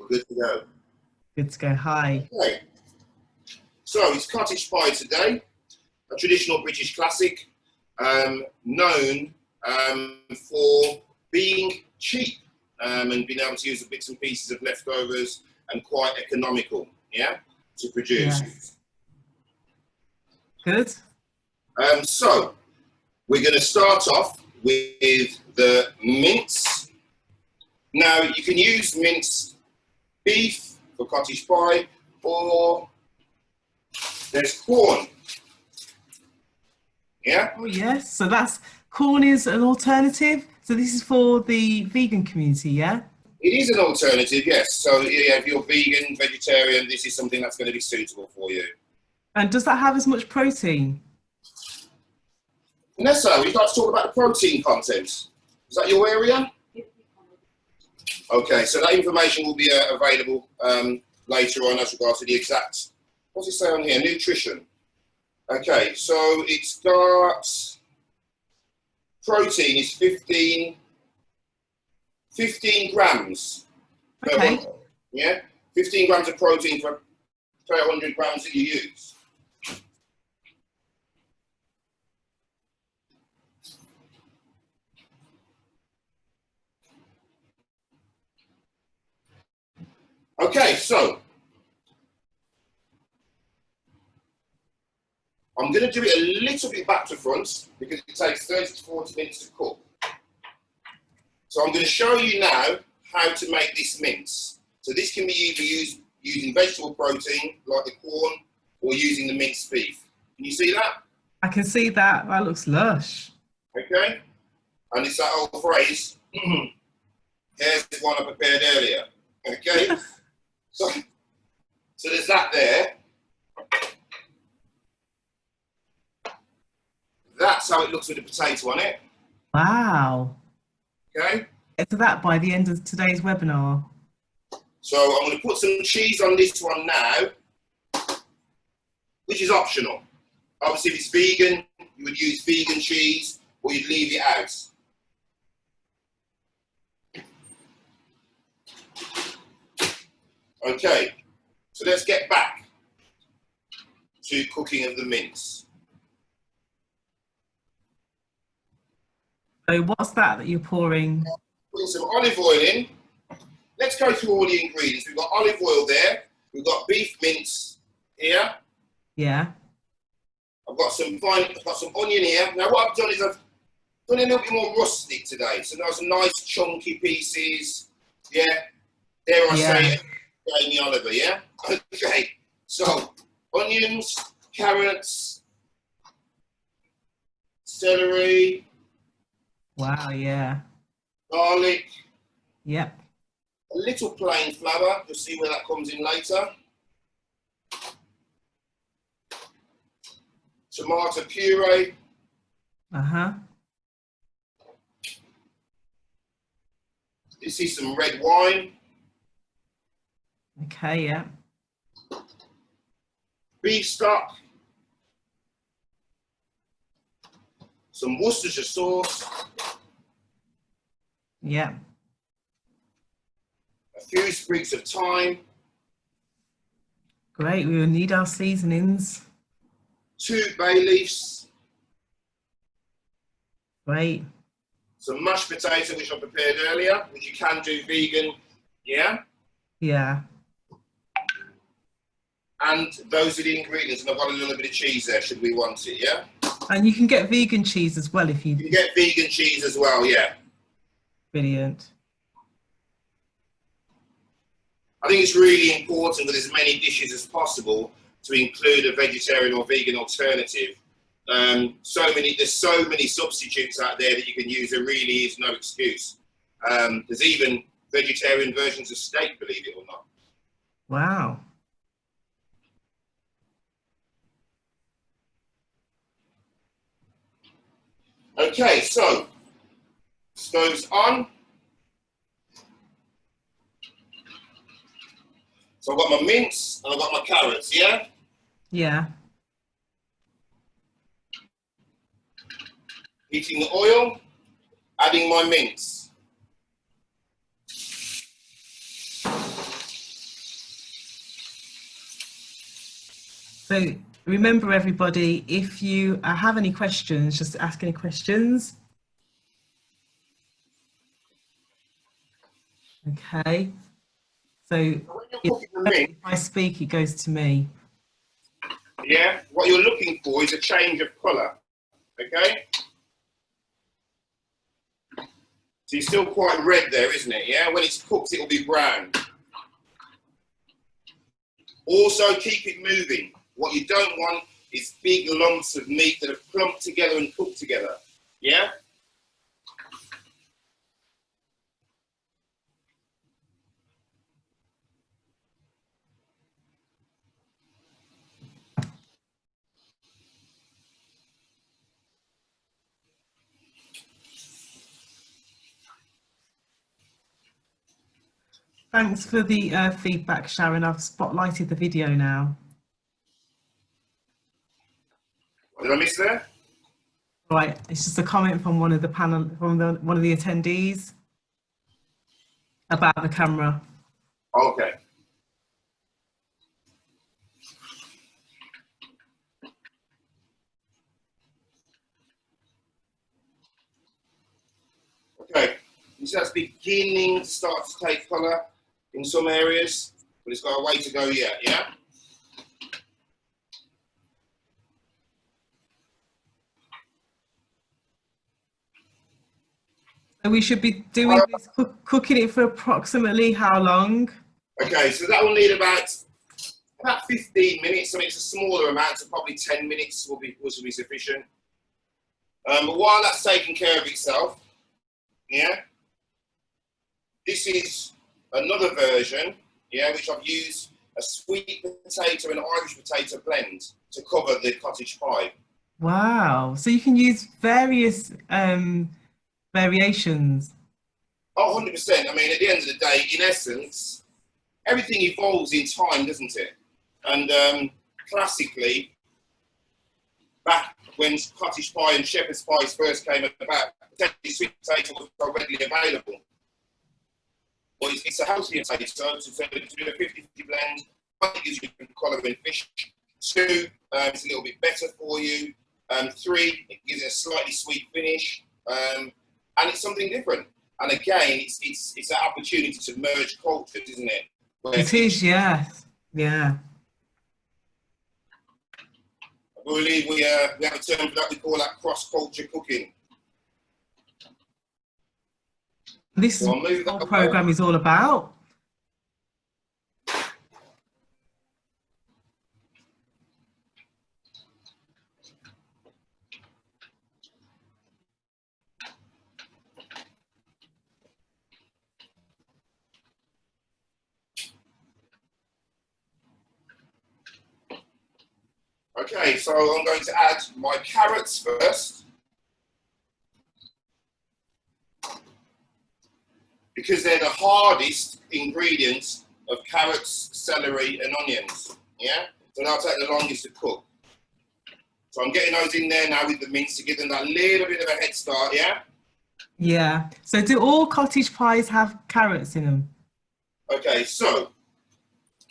We're good to go. Good to go. Hi. Okay. So it's cottage pie today, a traditional British classic, known for being cheap and being able to use the bits and pieces of leftovers and quite economical, yeah, to produce. Yes. Good. So we're going to start off with the mince. Now you can use minced beef for cottage pie, or there's corn. Yeah? Oh, yes. So corn is an alternative. So this is for the vegan community, yeah? It is an alternative, yes. So yeah, if you're vegan, vegetarian, this is something that's going to be suitable for you. And does that have as much protein? Vanessa, we'd like to talk about the protein content. Is that your area? Okay, so that information will be available later on as regards to the exact, what's it say on here? Nutrition. Okay, so it's got protein is 15 grams per 100, yeah? 15 grams of protein per 100 grams that you use. Okay, so I'm going to do it a little bit back to front because it takes 30 to 40 minutes to cook. So I'm going to show you now how to make this mince. So this can be either used using vegetable protein like the corn or using the minced beef. Can you see that? I can see that. That looks lush. Okay. And it's that old phrase, here's the one I prepared earlier. Okay. so there's that there. That's how it looks with the potato on it. Wow. Okay. Get to that by the end of today's webinar. So I'm going to put some cheese on this one now, which is optional. Obviously, if it's vegan, you would use vegan cheese or you'd leave it out. Okay, so let's get back to cooking of the mince. So what's that you're pouring? Putting some olive oil in. Let's go through all the ingredients. We've got olive oil there. We've got beef mince here. Yeah. I've got some onion here. Now what I've done is I've done a little bit more rustic today. So there's some nice chunky pieces. Yeah. Dare I say it, Jamie Oliver, yeah? Okay. So onions, carrots, celery. Wow, yeah. Garlic. Yep. A little plain flour. You'll see where that comes in later. Tomato puree. Uh-huh. This is some red wine. Okay, yeah. Beef stock. Some Worcestershire sauce. Yeah. A few sprigs of thyme. Great, we will need our seasonings. 2 bay leaves. Great. Some mashed potato, which I prepared earlier, which you can do vegan, yeah? Yeah. And those are the ingredients, and I've got a little bit of cheese there, should we want it, yeah? And you can get vegan cheese as well if you... You can get vegan cheese as well, yeah. Brilliant. I think it's really important with as many dishes as possible to include a vegetarian or vegan alternative. There's so many substitutes out there that you can use. There really is no excuse. There's even vegetarian versions of steak, believe it or not. Wow. Okay, so stove's on. So I've got my mince and I've got my carrots, yeah? Yeah. Heating the oil, adding my mince. So remember everybody, if you have any questions, just ask any questions. Okay. So if I speak, it goes to me. Yeah, what you're looking for is a change of colour. Okay. So you're still quite red there, isn't it? Yeah. When it's cooked, it will be brown. Also, keep it moving. What you don't want is big lumps of meat that have clumped together and cooked together. Yeah? Thanks for the feedback, Sharon. I've spotlighted the video now. What did I miss there? Right, it's just a comment from one of the panel, from one of the attendees about the camera. Okay. Okay, you see that's beginning to start to take colour in some areas, but it's got a way to go yet, yeah? So we should be doing this, cooking it for approximately how long? Okay, so that will need about 15 minutes. I mean, it's a smaller amount, so probably 10 minutes will be sufficient. But while that's taking care of itself, yeah, this is another version, yeah, which I've used a sweet potato and Irish potato blend to cover the cottage pie. Wow, so you can use various variations. Oh, 100%. I mean, at the end of the day, in essence, everything evolves in time, doesn't it? And classically, back when cottage pie and shepherd's pies first came about, sweet potato was so readily available. Well, it's a healthier potato, so to do a 50-50 blend, it gives you colour in fish. 2, it's a little bit better for you. 3, it gives it a slightly sweet finish, and it's something different. And again, it's that opportunity to merge cultures, isn't it? It is, yes, yeah. I believe we have a term for that. We call that cross-culture cooking. This whole program is all about. Okay, so I'm going to add my carrots first, because they're the hardest ingredients of carrots, celery, and onions. Yeah, so they'll take the longest to cook. So I'm getting those in there now with the mince to give them that little bit of a head start. Yeah. Yeah. So do all cottage pies have carrots in them? Okay, so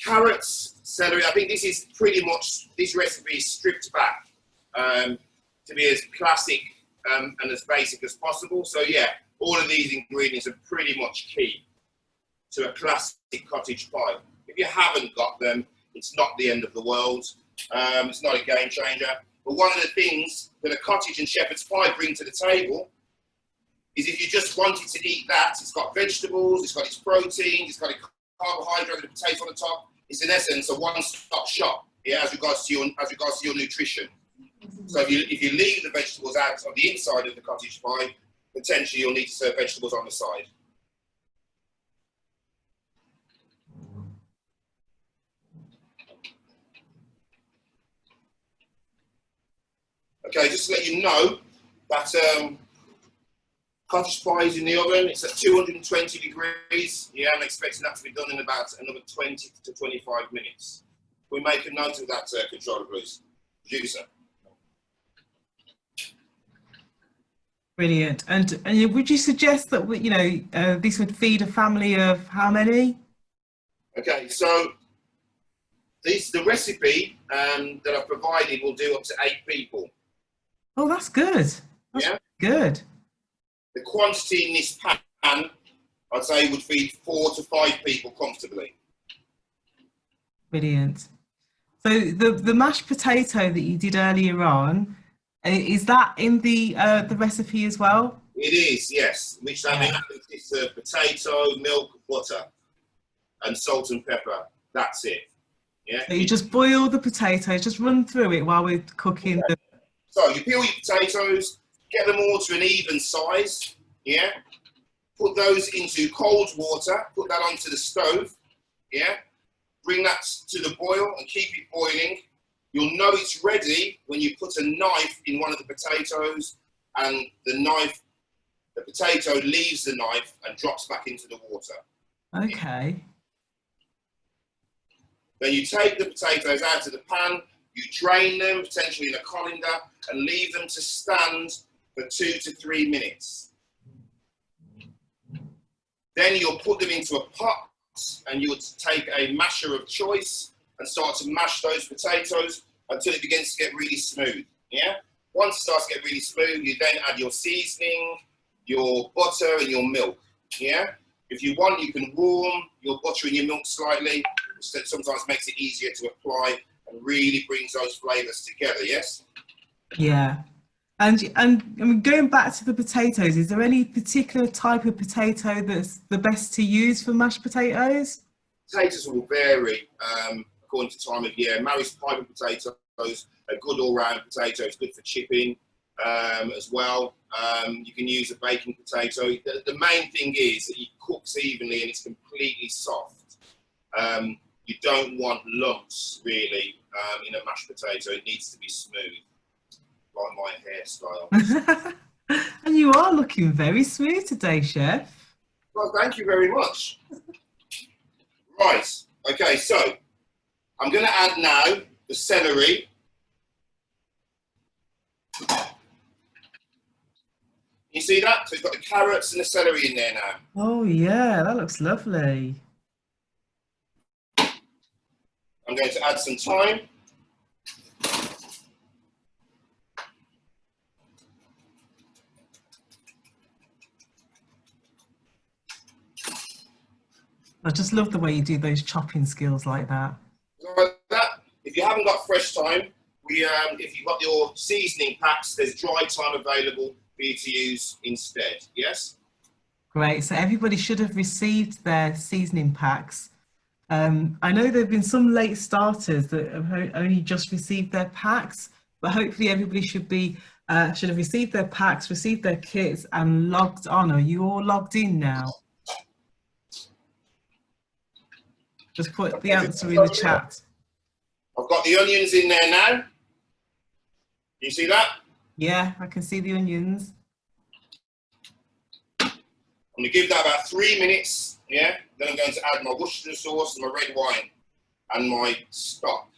carrots, celery. I think this is pretty much, this recipe is stripped back to be as classic and as basic as possible. So yeah, all of these ingredients are pretty much key to a classic cottage pie. If you haven't got them, it's not the end of the world. It's not a game changer. But one of the things that a cottage and shepherd's pie bring to the table is if you just wanted to eat that, it's got vegetables, it's got its protein, it's got its carbohydrate, the potato on the top. It's in essence a one-stop shop, yeah, as regards to your nutrition. So if you leave the vegetables out of the inside of the cottage pie, potentially you'll need to serve vegetables on the side. Okay, just to let you know that cottage pie is in the oven. It's at 220 degrees. Yeah, I'm expecting that to be done in about another 20 to 25 minutes. We make a note of that, controller, please. Producer. Brilliant. And would you suggest that this would feed a family of how many? Okay, so The recipe that I've provided will do up to 8 people. Oh, that's good. That's Yeah. good. The quantity in this pan, I'd say, would feed 4 to 5 people comfortably. Brilliant. So the mashed potato that you did earlier on, is that in the recipe as well? It is, yes. Which that means consists of potato, milk, butter, and salt and pepper. That's it. Yeah. So you just boil the potatoes, just run through it while we're cooking. Okay. So you peel your potatoes, get them all to an even size. Yeah. Put those into cold water. Put that onto the stove. Yeah. Bring that to the boil and keep it boiling. You'll know it's ready when you put a knife in one of the potatoes and the potato leaves the knife and drops back into the water. Okay. Then you take the potatoes out of the pan, you drain them, potentially in a colander, and leave them to stand for 2 to 3 minutes. Then you'll put them into a pot and you would take a masher of choice and start to mash those potatoes until it begins to get really smooth. Yeah. Once it starts to get really smooth, you then add your seasoning, your butter, and your milk. Yeah. If you want, you can warm your butter and your milk slightly, which sometimes makes it easier to apply and really brings those flavors together. Yes. Yeah. And I mean, going back to the potatoes, is there any particular type of potato that's the best to use for mashed potatoes? Potatoes will vary according to time of year. Maris Piper potatoes are good all-round potatoes, good for chipping as well. You can use a baking potato. The main thing is that it cooks evenly and it's completely soft. You don't want lumps really in a mashed potato. It needs to be smooth, like my hairstyle. And you are looking very smooth today, Chef. Well, thank you very much. Right, okay, so I'm going to add now the celery. You see that? So we've got the carrots and the celery in there now. Oh yeah, that looks lovely. I'm going to add some thyme. I just love the way you do those chopping skills like that. Like that. If you haven't got fresh thyme, if you've got your seasoning packs, there's dry thyme available for you to use instead. Yes? Great. So everybody should have received their seasoning packs. I know there have been some late starters that have only just received their packs, but hopefully everybody should have received their packs, received their kits, and logged on. Are you all logged in now? Just put the answer in the chat. I've got the onions in there now. You see that? Yeah, I can see the onions. I'm going to give that about 3 minutes. Yeah. Then I'm going to add my Worcestershire sauce and my red wine and my stock.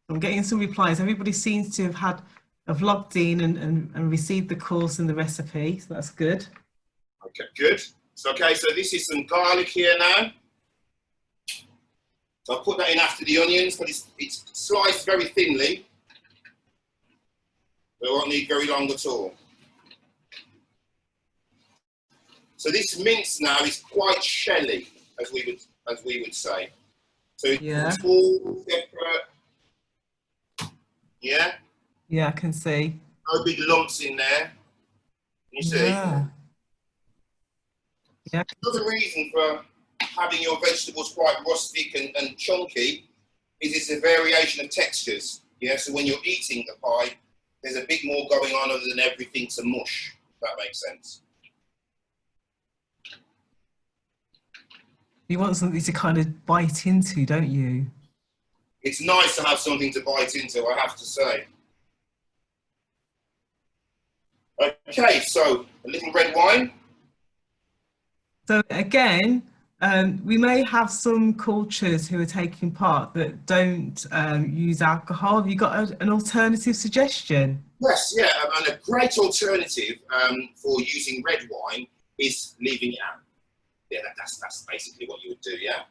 I'm getting some replies. Everybody seems to have logged in and received the course and the recipe, so that's good. Okay, good. So, okay, so this is some garlic here now. So I'll put that in after the onions, but it's sliced very thinly. So it won't need very long at all. So this mince now is quite shelly, as we would say. So it's all separate. Yeah? Yeah, I can see. No big lumps in there. You see? Yeah. Another reason for having your vegetables quite rustic and chunky is it's a variation of textures. Yeah, so when you're eating the pie, there's a bit more going on other than everything to mush, if that makes sense. You want something to kind of bite into, don't you? It's nice to have something to bite into, I have to say. Okay, so a little red wine. So again, we may have some cultures who are taking part that don't use alcohol. Have you got an alternative suggestion? Yes, yeah, and a great alternative for using red wine is leaving it out. yeah, that's basically what you would do, yeah.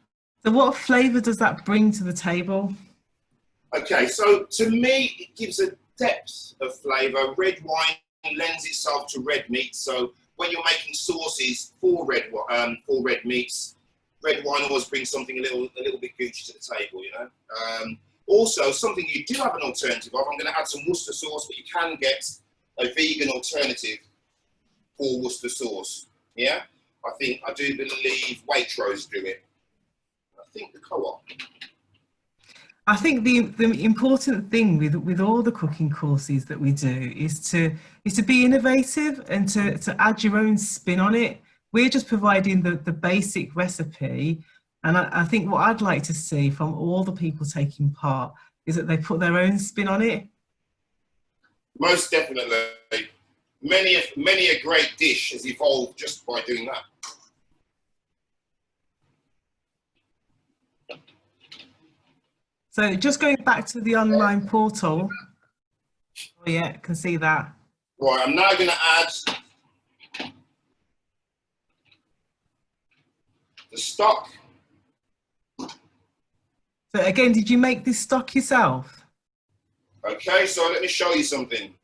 So what flavour does that bring to the table? Okay, so to me, it gives a depth of flavour. Red wine lends itself to red meat, so when you're making sauces for red meats, red wine always brings something a little bit Gucci to the table, you know. Also, something you do have an alternative of, I'm going to add some Worcester sauce, but you can get a vegan alternative for Worcester sauce. Yeah, I do believe Waitrose do it. I think the Co-op. I think the important thing with all the cooking courses that we do is to be innovative and to add your own spin on it. We're just providing the basic recipe, and I think what I'd like to see from all the people taking part is that they put their own spin on it. Most definitely. Many a great dish has evolved just by doing that. So just going back to the online portal. Oh yeah, can see that. Right, I'm now going to add the stock. So again, did you make this stock yourself? Okay, so let me show you something.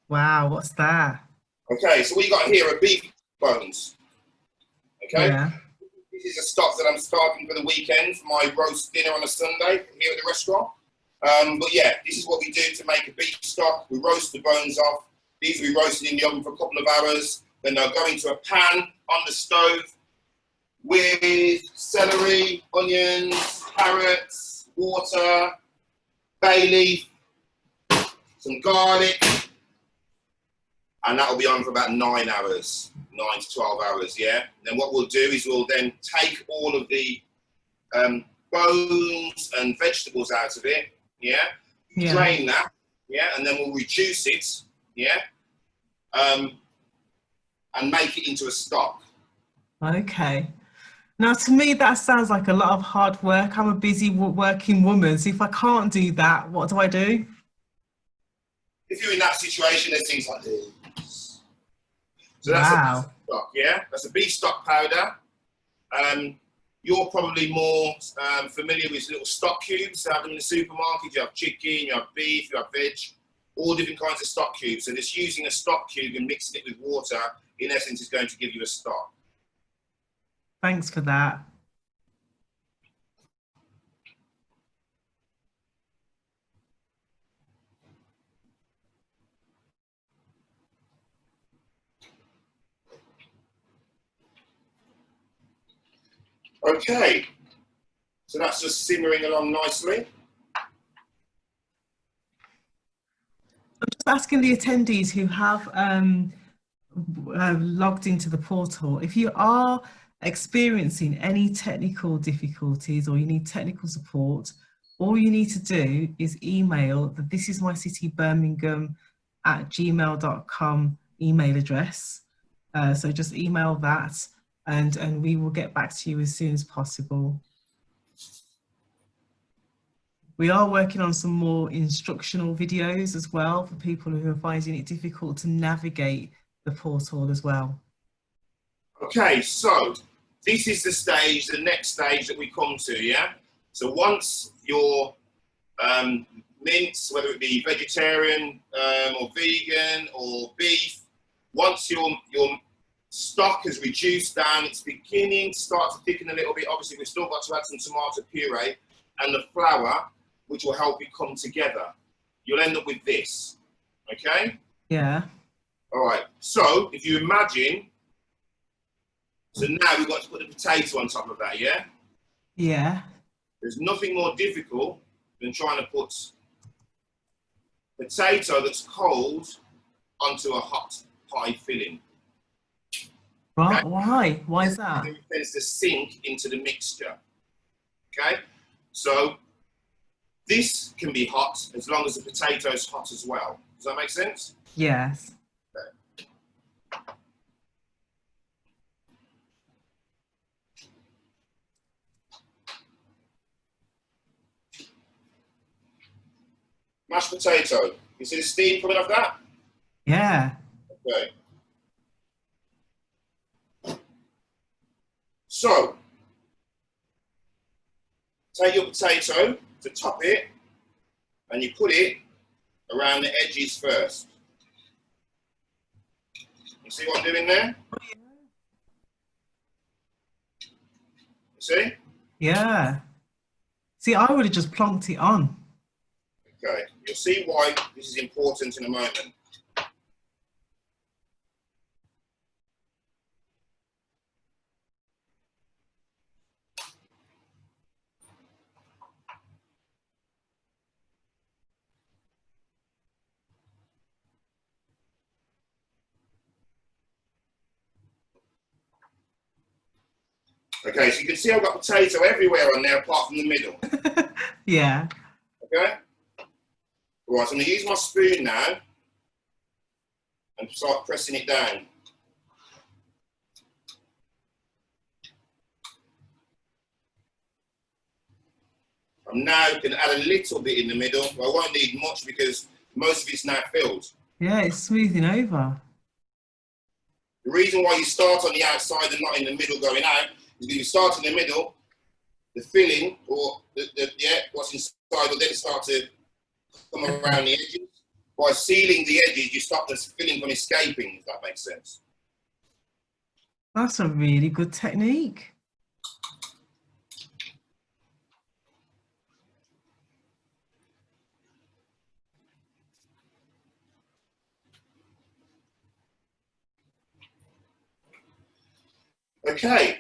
Wow, what's that? Okay, so what you got here are beef bones. Okay, Yeah. this is a stock that I'm starting for the weekend for my roast dinner on a Sunday here at the restaurant. But yeah, this is what we do to make a beef stock. We roast the bones off. These will be roasted in the oven for a couple of hours. Then they'll go into a pan on the stove with celery, onions, carrots, water, bay leaf, some garlic, and that'll be on for about 9 hours, 9 to 12 hours, yeah? And then what we'll do is we'll then take all of the bones and vegetables out of it, yeah? Drain that, yeah? And then we'll reduce it, yeah? And make it into a stock. Okay. Now, to me, that sounds like a lot of hard work. I'm a busy working woman, so if I can't do that, what do I do? If you're in that situation, there's things like this. So that's Wow. a beef stock, yeah? That's a beef stock powder. You're probably more familiar with little stock cubes. You have them in the supermarket. You have chicken, you have beef, you have veg, all different kinds of stock cubes. So just using a stock cube and mixing it with water, in essence, is going to give you a stock. Thanks for that. Okay, so that's just simmering along nicely. I'm just asking the attendees who have logged into the portal, if you are experiencing any technical difficulties or you need technical support, all you need to do is email the thisismycitybirmingham@gmail.com email address. So just email that and we will get back to you as soon as possible. We are working on some more instructional videos as well for people who are finding it difficult to navigate the portal as well. Okay, so this is the next stage that we come to, yeah? So once your mince, whether it be vegetarian or vegan or beef, once your stock has reduced down, it's beginning to start to thicken a little bit. Obviously, we've still got to add some tomato puree and the flour, which will help it come together. You'll end up with this, okay? Yeah. All right, so if you imagine, so now we've got to put the potato on top of that, yeah? Yeah. There's nothing more difficult than trying to put potato that's cold onto a hot pie filling. Right, Okay? why? Why is that? It tends to sink into the mixture, okay? So this can be hot as long as the potato is hot as well. Does that make sense? Yes. mashed potato. You see the steam coming off that? Yeah. Okay. So, take your potato to top it, and you put it around the edges first. You see what I'm doing there? You see? Yeah. See, I would have just plonked it on. Okay. You'll see why this is important in a moment. Okay, so you can see I've got potato everywhere on there apart from the middle. Yeah. Okay? Right, so I'm going to use my spoon now and start pressing it down. I'm now going to add a little bit in the middle, but I won't need much because most of it's now filled. Yeah, it's smoothing over. The reason why you start on the outside and not in the middle going out is because you start in the middle, the filling or what's inside will then start to come around the edges. By sealing the edges, you stop the filling from escaping, if that makes sense. That's a really good technique. Okay.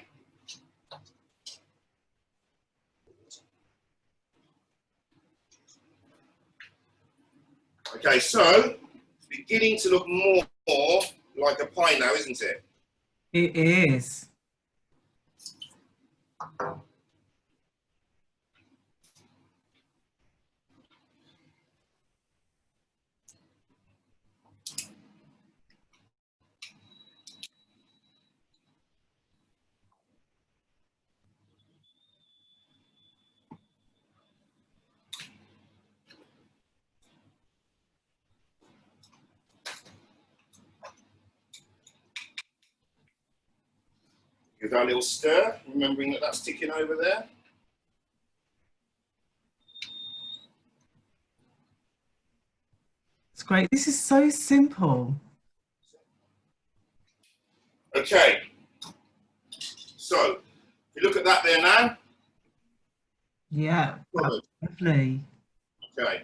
Okay, so it's beginning to look more like a pie now, isn't it? It is. Give that a little stir, remembering that that's ticking over there. It's great. This is so simple. Okay. So, if you look at that there now. Yeah, lovely. Okay.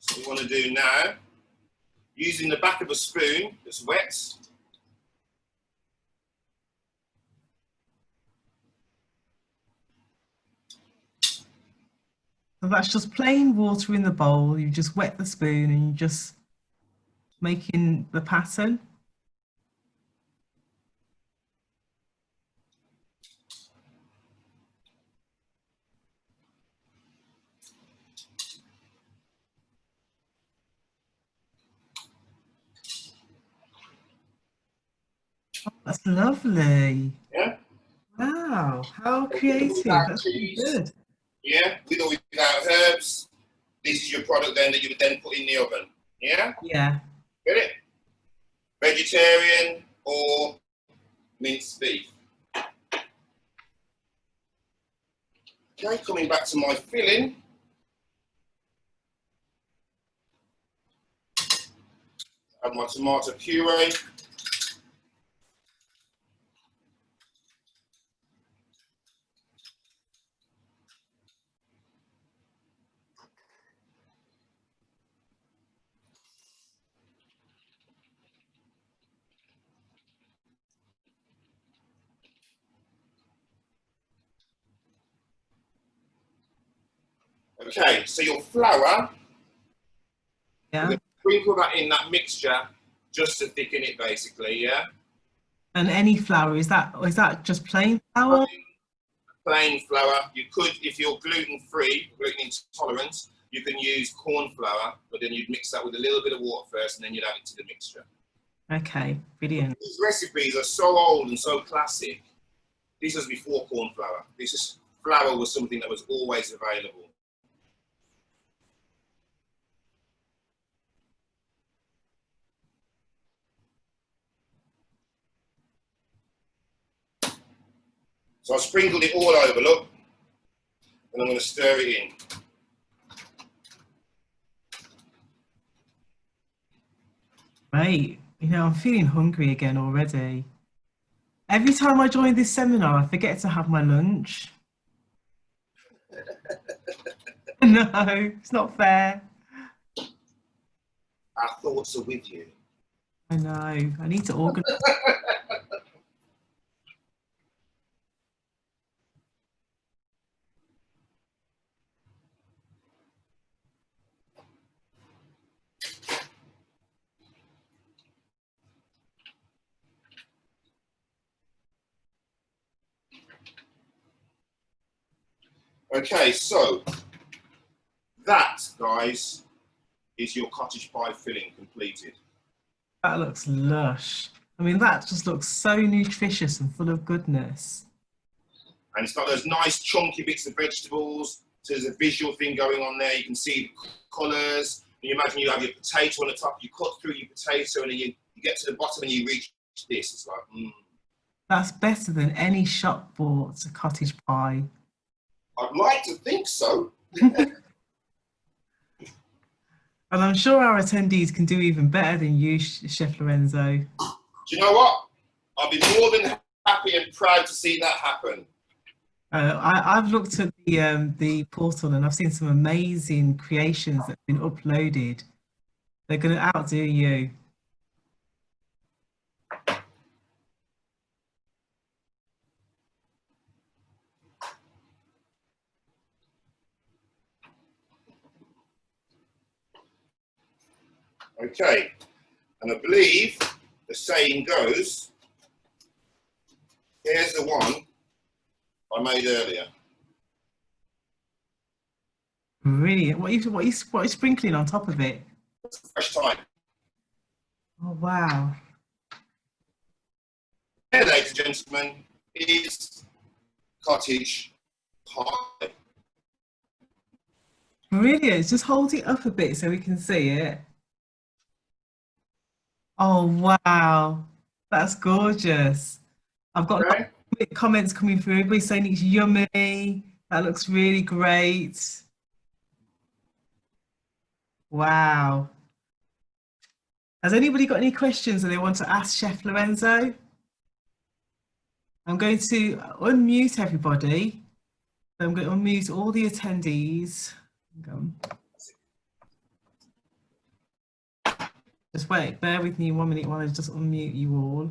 So what we want to do now, using the back of a spoon that's wet. So that's just plain water in the bowl. You just wet the spoon and you're just making the pattern. Oh, that's lovely. Yeah. Wow, how creative. That's really good. Yeah, with or without herbs. This is your product then that you would then put in the oven. Yeah? Yeah. Get it? Vegetarian or minced beef. Okay, coming back to my filling. Add my tomato puree. Okay, so your flour, Yeah. sprinkle that in that mixture just to thicken it basically, yeah? And any flour, is that just plain flour? Plain flour. You could, if you're gluten-free, gluten intolerant, you can use corn flour, but then you'd mix that with a little bit of water first and then you'd add it to the mixture. Okay, brilliant. These recipes are so old and so classic. This was before corn flour. Flour was something that was always available. So I sprinkled it all over, look, and I'm going to stir it in. Right, you know, I'm feeling hungry again already. Every time I join this seminar, I forget to have my lunch. No, it's not fair. Our thoughts are with you. I know, I need to organise. Okay, so that, guys, is your cottage pie filling completed. That looks lush. I mean, that just looks so nutritious and full of goodness. And it's got those nice chunky bits of vegetables. So there's a visual thing going on there. You can see the colours. You imagine you have your potato on the top. You cut through your potato and then you get to the bottom and you reach this. It's like, That's better than any shop bought cottage pie. I'd like to think so. And I'm sure our attendees can do even better than you, Chef Lorenzo. Do you know what? I'll be more than happy and proud to see that happen. I've looked at the portal and I've seen some amazing creations that have been uploaded. They're going to outdo you. Okay, and I believe the saying goes, here's the one I made earlier. Brilliant. What are you sprinkling on top of it? Fresh thyme. Oh, wow. Here, ladies and gentlemen, is cottage pie. Brilliant. Just hold it up a bit so we can see it. Oh, wow. That's gorgeous. I've got comments coming through. Everybody's saying it's yummy. That looks really great. Wow. Has anybody got any questions that they want to ask Chef Lorenzo? I'm going to unmute everybody. I'm going to unmute all the attendees. Just wait, bear with me 1 minute while I just unmute you all.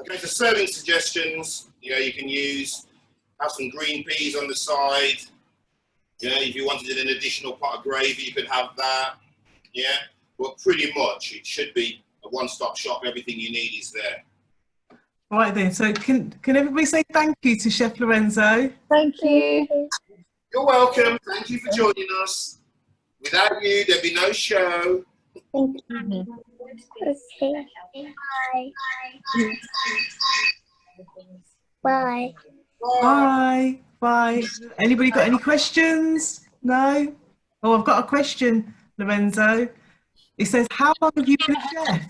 Okay, for serving suggestions, you can have some green peas on the side. If you wanted an additional pot of gravy, you could have that. Yeah, but pretty much it should be a one-stop shop. Everything you need is there. Right then, so can everybody say thank you to Chef Lorenzo? Thank you. You're welcome. Thank you for joining us. Without you, there'd be no show. Thank you. Okay. Bye. Bye. Bye. Anybody got any questions? No? Oh, I've got a question, Lorenzo. It says, how long have you been a chef?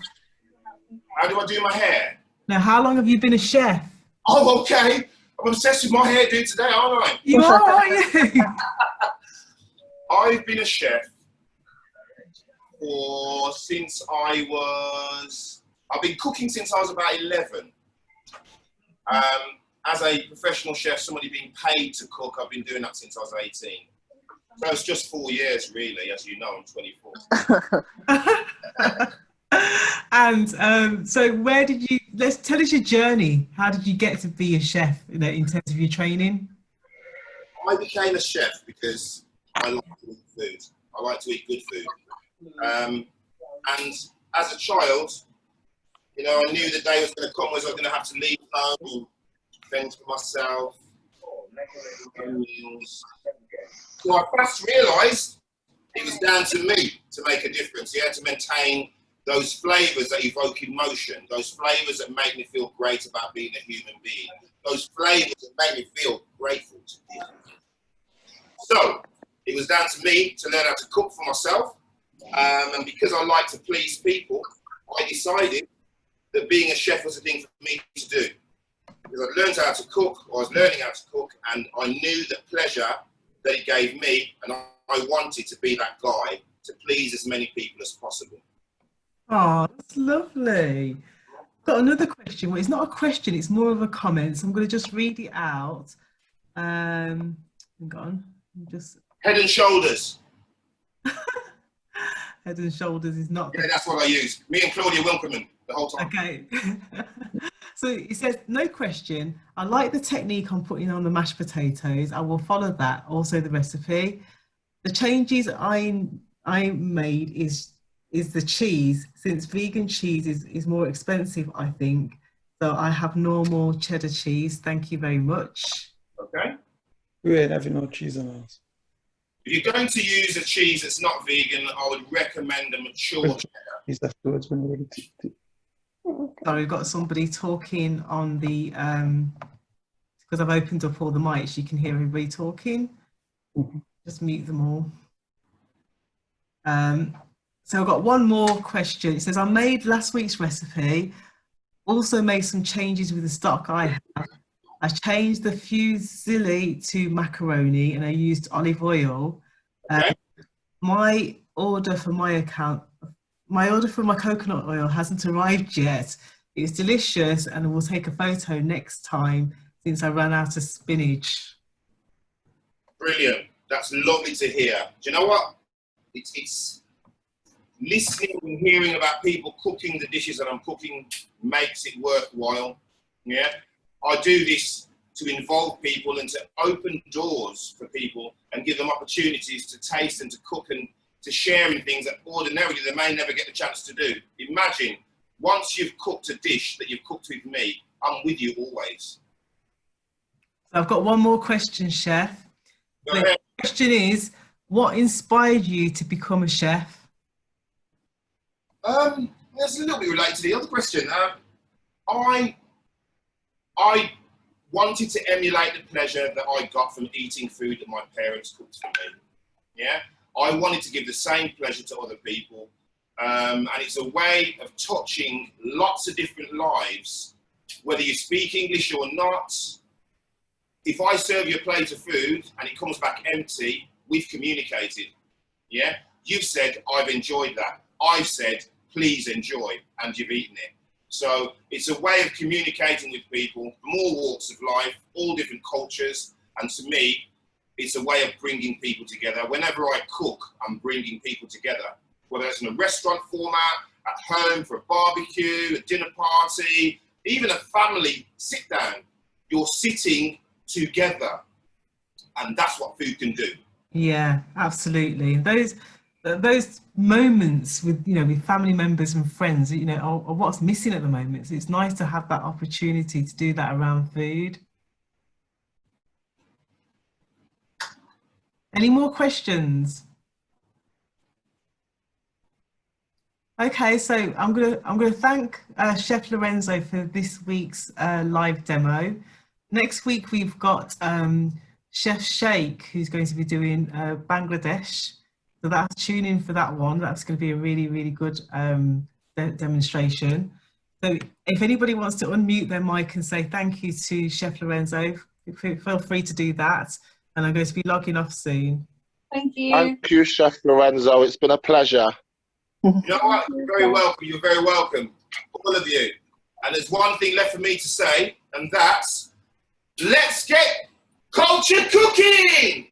How do I do my hair? No, how long have you been a chef? Oh, okay. I'm obsessed with my hairdo today, aren't I? You are, aren't you? I've been a chef since I've been cooking since I was about 11. As a professional chef, somebody being paid to cook, I've been doing that since I was 18. So it's just 4 years, really. As you know, I'm 24. And so where did you, tell us your journey. How did you get to be a chef in terms of your training? I became a chef because I like to eat food. I like to eat good food. And as a child, I knew the day was going to come where I was going to have to leave home, fend for myself, meals. So I fast realised it was down to me to make a difference. To maintain those flavours that evoke emotion, those flavours that make me feel great about being a human being, those flavours that make me feel grateful to people. So it was down to me to learn how to cook for myself, and because I like to please people, I decided that being a chef was a thing for me to do. Because I'd learned how to cook, or I was learning how to cook, and I knew the pleasure that it gave me, and I wanted to be that guy to please as many people as possible. Oh, that's lovely. Got another question. Well, it's not a question, it's more of a comment. So I'm going to just read it out. Hang on. Head and shoulders. Head and shoulders is not. Yeah, that's what I use. Me and Claudia Wilkerman the whole time. Okay. So it says, no question. I like the technique on putting on the mashed potatoes. I will follow that. Also the recipe. The changes I made is the cheese, since vegan cheese is more expensive, I think. So I have normal cheddar cheese. Thank you very much. Okay. We ain't having no cheese on ours. If you're going to use a cheese that's not vegan, I would recommend a mature cheddar. Is afterwards when we're ready to. Sorry, we've got somebody talking on the, because I've opened up all the mics, you can hear everybody talking. Just mute them all. So I've got one more question. It says, I made last week's recipe, also made some changes with the stock I have. I changed the fusilli to macaroni and I used olive oil. Okay. My order for my coconut oil hasn't arrived yet. It's delicious and we'll take a photo next time since I ran out of spinach. Brilliant. That's lovely to hear. Do you know what? It's listening and hearing about people cooking the dishes that I'm cooking makes it worthwhile. Yeah. I do this to involve people and to open doors for people and give them opportunities to taste and to cook and to share in things that ordinarily they may never get the chance to do. Imagine, once you've cooked a dish that you've cooked with me, I'm with you always. So I've got one more question, Chef. The question is, what inspired you to become a chef? That's a little bit related to the other question. I wanted to emulate the pleasure that I got from eating food that my parents cooked for me. Yeah, I wanted to give the same pleasure to other people, and it's a way of touching lots of different lives, whether you speak English or not. If I serve you a plate of food and it comes back empty, we've communicated. Yeah, you've said I've enjoyed that. I've said please enjoy, and you've eaten it. So it's a way of communicating with people from all walks of life, all different cultures, and to me, it's a way of bringing people together. Whenever I cook, I'm bringing people together, whether it's in a restaurant format, at home for a barbecue, a dinner party, even a family sit down. You're sitting together, and that's what food can do. Yeah, absolutely. Those moments with, with family members and friends, are what's missing at the moment. So it's nice to have that opportunity to do that around food. Any more questions? Okay, so I'm gonna thank Chef Lorenzo for this week's live demo. Next week we've got Chef Sheikh, who's going to be doing Bangladesh. So that's tune in for that one. That's going to be a really, really good demonstration. So if anybody wants to unmute their mic and say thank you to Chef Lorenzo, feel free to do that. And I'm going to be logging off soon. Thank you. Thank you, Chef Lorenzo. It's been a pleasure. You know what? You're very welcome. You're very welcome, all of you. And there's one thing left for me to say, and that's, let's get culture cooking!